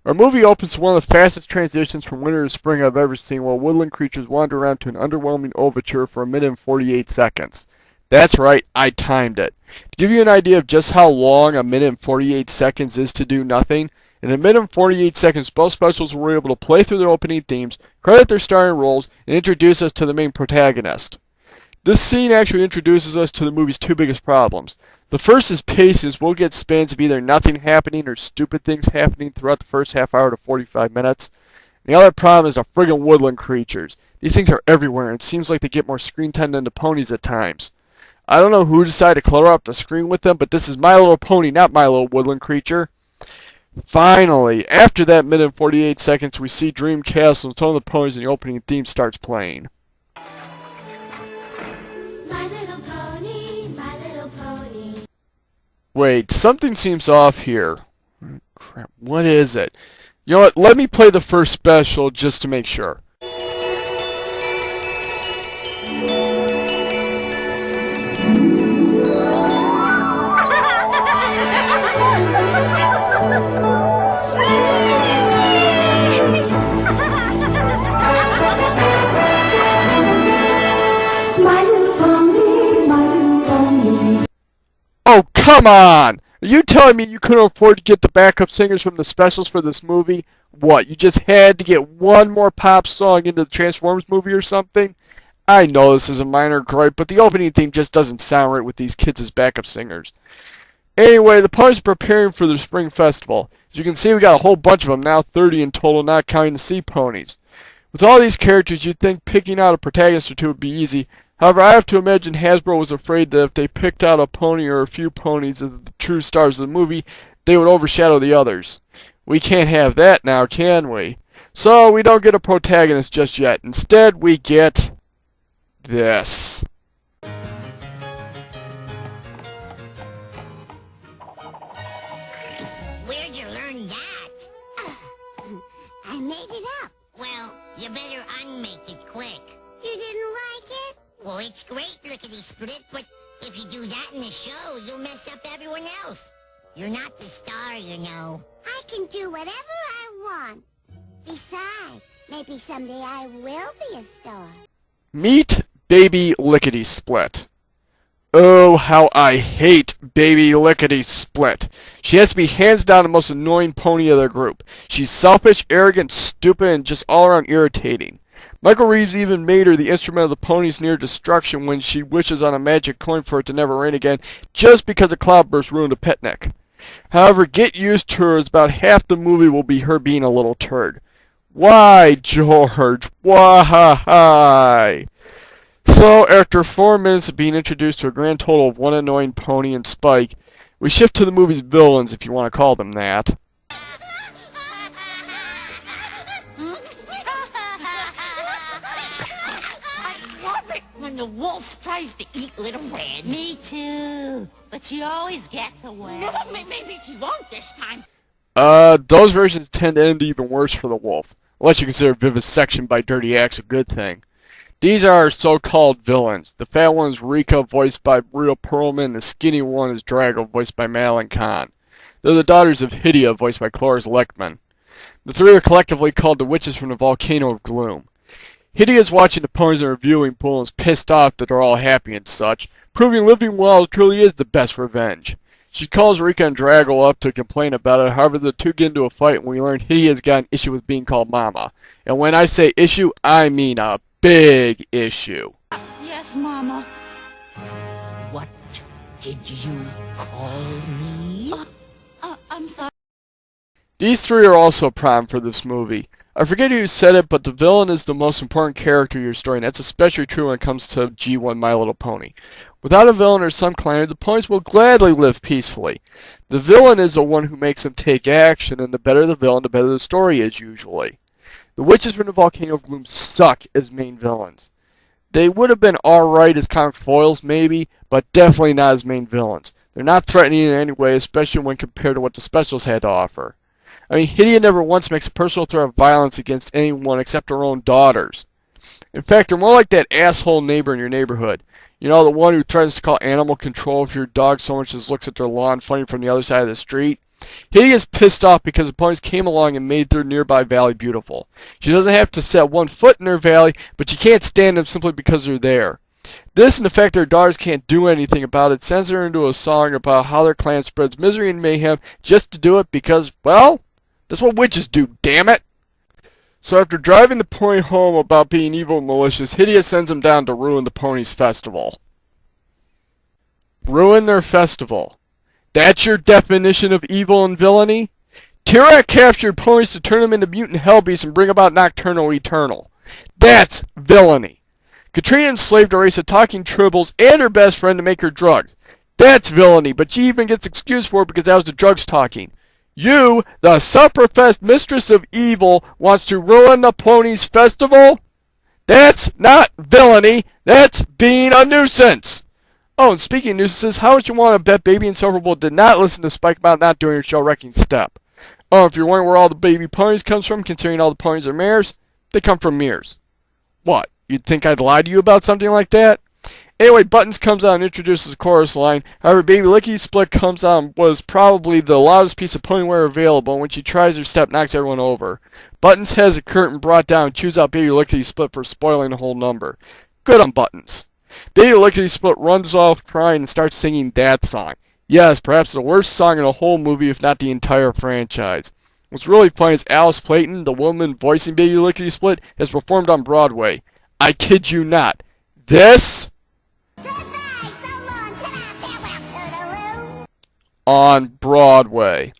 Our movie opens to one of the fastest transitions from winter to spring I've ever seen, while woodland creatures wander around to an underwhelming overture for 1 minute and 48 seconds. That's right, I timed it. To give you an idea of just how long 1 minute and 48 seconds is to do nothing, in 1 minute and 48 seconds, both specials were able to play through their opening themes, credit their starring roles, and introduce us to the main protagonist. This scene actually introduces us to the movie's two biggest problems. The first is pacing, as we'll get spans of either nothing happening or stupid things happening throughout the first half hour to 45 minutes. And the other problem is the friggin' woodland creatures. These things are everywhere, and it seems like they get more screen time than the ponies at times. I don't know who decided to clutter up the screen with them, but this is My Little Pony, not My Little Woodland Creature. Finally, after that minute and 48 seconds, we see Dream Castle and some of the ponies, and the opening theme starts playing. Wait, something seems off here. Crap, what is it? You know what, let me play the first special just to make sure. Oh, come on! Are you telling me you couldn't afford to get the backup singers from the specials for this movie? What, you just had to get one more pop song into the Transformers movie or something? I know this is a minor gripe, but the opening theme just doesn't sound right with these kids as backup singers. Anyway, the ponies are preparing for their spring festival. As you can see, we got a whole bunch of them, now 30 in total, not counting the sea ponies. With all these characters, you'd think picking out a protagonist or two would be easy. However, I have to imagine Hasbro was afraid that if they picked out a pony or a few ponies as the true stars of the movie, they would overshadow the others. We can't have that now, can we? So, we don't get a protagonist just yet. Instead, we get this. Where'd you learn that? I made it up. Well, you better unmake it quick. You didn't like it? Well, it's great, Lickety-Split, but if you do that in the show, you'll mess up everyone else. You're not the star, you know. I can do whatever I want. Besides, maybe someday I will be a star. Meet Baby Lickety-Split. Oh, how I hate Baby Lickety-Split. She has to be hands down the most annoying pony of the group. She's selfish, arrogant, stupid, and just all around irritating. Michael Reeves even made her the instrument of the pony's near destruction when she wishes on a magic coin for it to never rain again, just because a cloudburst ruined a picnic. However, get used to her, as about half the movie will be her being a little turd. Why, George? Why? So, after 4 minutes of being introduced to a grand total of one annoying pony and Spike, we shift to the movie's villains, if you want to call them that. When the wolf tries to eat Little Red. Me too. But she always gets away. No, maybe she won't this time. Those versions tend to end even worse for the wolf. Unless you consider vivisection by Dirty Axe a good thing. These are our so-called villains. The fat one is Rika, voiced by Rhea Perlman. The skinny one is Drago, voiced by Madeline Kahn. They're the daughters of Hydia, voiced by Cloris Leckman. The three are collectively called the Witches from the Volcano of Gloom. Hydia is watching the ponies in a viewing pool and is pissed off that they're all happy and such, proving living well truly is the best revenge. She calls Rika and Drago up to complain about it. However, the two get into a fight and we learn Hydia's got an issue with being called Mama. And when I say issue, I mean a big issue. Yes, Mama. What did you call me? I'm sorry. These three are also prime for this movie. I forget who said it, but the villain is the most important character in your story, and that's especially true when it comes to G1 My Little Pony. Without a villain or some calamity, the ponies will gladly live peacefully. The villain is the one who makes them take action, and the better the villain, the better the story is usually. The Witches from the Volcano of Gloom suck as main villains. They would have been alright as comic foils maybe, but definitely not as main villains. They're not threatening in any way, especially when compared to what the specials had to offer. I mean, Hydia never once makes a personal threat of violence against anyone except her own daughters. In fact, they're more like that asshole neighbor in your neighborhood. You know, the one who threatens to call animal control if your dog so much as looks at their lawn funny from the other side of the street. Hitty is pissed off because the ponies came along and made their nearby valley beautiful. She doesn't have to set one foot in her valley, but she can't stand them simply because they're there. This and the fact their daughters can't do anything about it sends her into a song about how their clan spreads misery and mayhem just to do it because, well, that's what witches do, damn it! So after driving the pony home about being evil and malicious, Hideous sends him down to ruin the ponies' festival. Ruin their festival. That's your definition of evil and villainy? Tirak captured ponies to turn them into mutant hellbeasts and bring about Nocturnal Eternal. That's villainy. Katrina enslaved a race of talking tribbles and her best friend to make her drugs. That's villainy, but she even gets excused for it because that was the drugs talking. You, the self-professed mistress of evil, wants to ruin the ponies' festival? That's not villainy, that's being a nuisance! Oh, and speaking of nuisances, how would you want to bet Baby and Silverbolt did not listen to Spike about not doing her show-wrecking step? Oh, if you're wondering where all the baby ponies comes from, considering all the ponies are mares, they come from mirrors. What, you'd think I'd lie to you about something like that? Anyway, Buttons comes out and introduces the chorus line. However, Baby Lickety-Split comes out and was probably the loudest piece of ponyware available, and when she tries her step, knocks everyone over. Buttons has a curtain brought down and chews out Baby Lickety-Split for spoiling the whole number. Good on Buttons. Baby Lickety-Split runs off crying and starts singing that song. Yes, perhaps the worst song in the whole movie, if not the entire franchise. What's really funny is Alice Playton, the woman voicing Baby Lickety-Split, has performed on Broadway. I kid you not. This... on Broadway.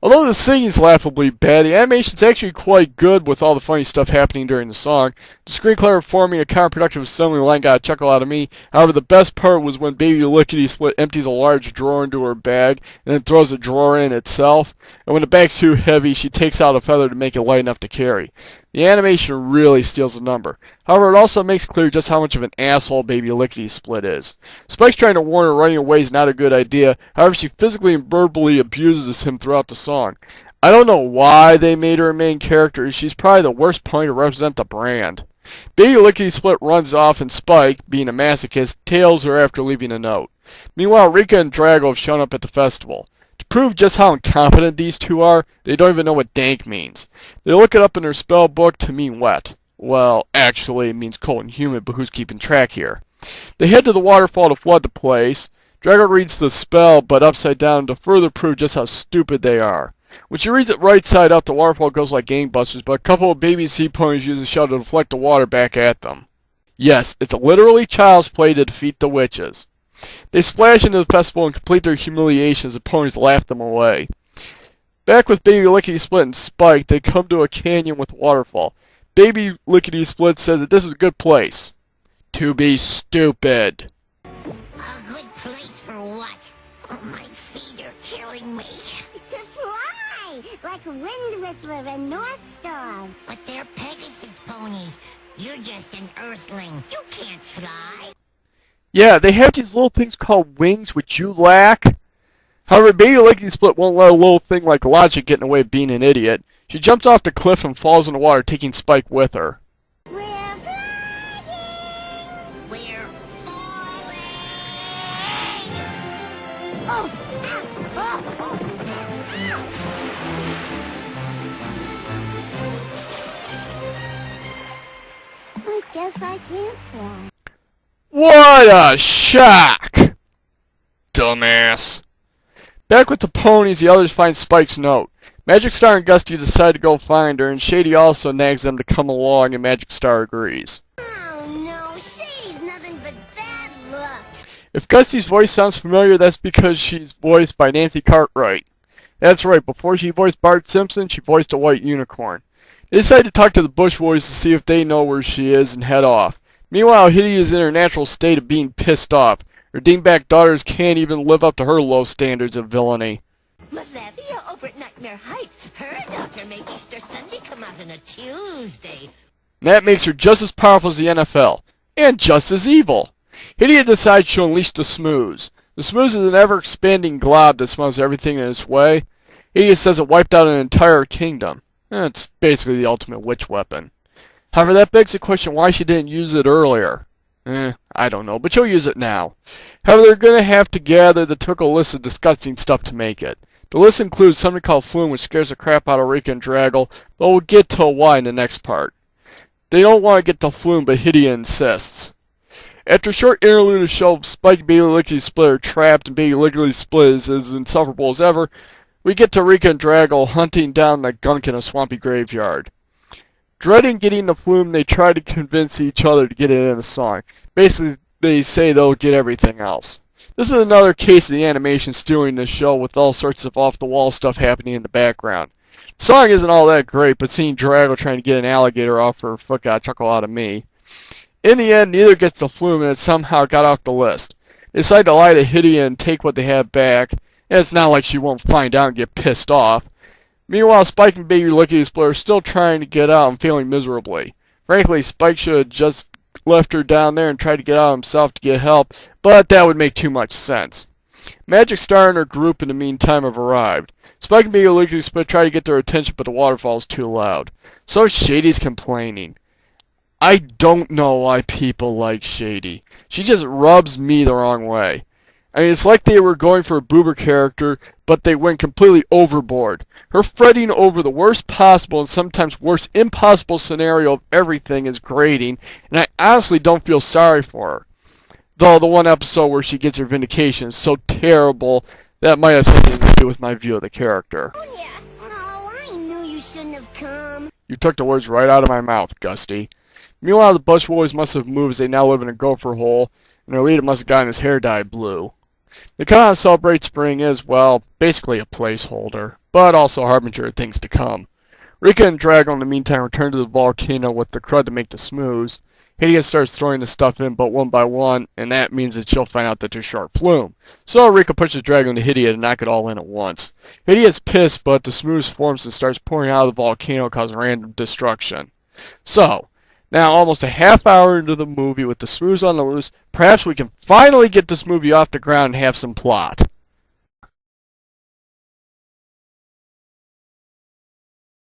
Although the singing's laughably bad, the animation's actually quite good with all the funny stuff happening during the song. The screenplay performing a counterproductive assembly line got a chuckle out of me. However, the best part was when Baby Lickety-Split empties a large drawer into her bag and then throws the drawer in itself. And when the bag's too heavy, she takes out a feather to make it light enough to carry. The animation really steals the number. However, it also makes clear just how much of an asshole Baby Lickety-Split is. Spike's trying to warn her running away is not a good idea. However, she physically and verbally abuses him throughout the song. I don't know why they made her a main character. She's probably the worst pony to represent the brand. Baby Lickety-Split runs off and Spike, being a masochist, tails her after leaving a note. Meanwhile, Rika and Drago have shown up at the festival. To prove just how incompetent these two are, they don't even know what dank means. They look it up in their spell book to mean wet. Well, actually, it means cold and humid, but who's keeping track here? They head to the waterfall to flood the place. Drago reads the spell, but upside down to further prove just how stupid they are. When she reads it right side up, the waterfall goes like gangbusters, but a couple of baby sea ponies use a shell to deflect the water back at them. Yes, it's literally child's play to defeat the witches. They splash into the festival and complete their humiliation as the ponies laugh them away. Back with Baby Lickety-Split and Spike, they come to a canyon with a waterfall. Baby Lickety-Split says that this is a good place. To be stupid. A good place for what? Oh, my feet are killing me. To fly, like Wind Whistler and North Star. But they're Pegasus ponies. You're just an earthling. You can't fly. Yeah, they have these little things called wings, which you lack. However, Baby Lickety-Split won't let a little thing like logic get in the way of being an idiot. She jumps off the cliff and falls in the water, taking Spike with her. We're flying! We're falling! Oh! Ow! Oh! Oh! I guess I can't fly. What a shock! Dumbass. Back with the ponies, the others find Spike's note. Magic Star and Gusty decide to go find her, and Shady also nags them to come along, and Magic Star agrees. Oh no, Shady's nothing but bad luck. If Gusty's voice sounds familiar, that's because she's voiced by Nancy Cartwright. That's right, before she voiced Bart Simpson, she voiced a white unicorn. They decide to talk to the Bush Boys to see if they know where she is and head off. Meanwhile, Hitty is in her natural state of being pissed off. Her dingbat daughters can't even live up to her low standards of villainy. Malavia over at Nightmare Heights. Her daughter made Easter Sunday come out on a Tuesday. And that makes her just as powerful as the NFL. And just as evil. Hitty decides she'll unleash the Smooze. The Smooze is an ever-expanding glob that smells everything in its way. Hitty says it wiped out an entire kingdom. It's basically the ultimate witch weapon. However, that begs the question why she didn't use it earlier. I don't know, but she'll use it now. However, they're going to have to gather that took a list of disgusting stuff to make it. The list includes something called Flume, which scares the crap out of Rika and Draggle, but we'll get to why in the next part. They don't want to get to Flume, but Hidia insists. After a short interlude to show Spike and Baby Lickety-Split are trapped and Baby Lickety-Split is as insufferable as ever, we get to Rika and Draggle hunting down the gunk in a swampy graveyard. Dreading getting the Flume, they try to convince each other to get it in a song. Basically, they say they'll get everything else. This is another case of the animation stealing the show with all sorts of off-the-wall stuff happening in the background. The song isn't all that great, but seeing Draggle trying to get an alligator off her foot got a chuckle out of me. In the end, neither gets the Flume, and it somehow got off the list. They decide to lie to Hidia and take what they have back, and it's not like she won't find out and get pissed off. Meanwhile, Spike and Baby Lickety-Split are still trying to get out and failing miserably. Frankly, Spike should have just left her down there and tried to get out himself to get help, but that would make too much sense. Magic Star and her group in the meantime have arrived. Spike and Baby Lickety-Split try to get their attention, but the waterfall is too loud. So Shady's complaining. I don't know why people like Shady. She just rubs me the wrong way. I mean, it's like they were going for a Boober character, but they went completely overboard. Her fretting over the worst possible and sometimes worst impossible scenario of everything is grating, and I honestly don't feel sorry for her. Though the one episode where she gets her vindication is so terrible, that might have something to do with my view of the character. Oh, yeah. Oh, I knew you shouldn't have come. You took the words right out of my mouth, Gusty. Meanwhile, the Bush Boys must have moved as they now live in a gopher hole, and their leader must have gotten his hair dyed blue. The con to celebrate spring is, well, basically a placeholder, but also a harbinger of things to come. Rika and Draggle in the meantime return to the volcano with the crud to make the Smooze. Hidia starts throwing the stuff in, but one by one, and that means that she'll find out that they're short Flume. So Rika pushes Draggle into Hidia to knock it all in at once. Hidia's pissed, but the Smooze forms and starts pouring out of the volcano, causing random destruction. So, now almost a half hour into the movie with the Smooze on the loose, perhaps we can finally get this movie off the ground and have some plot.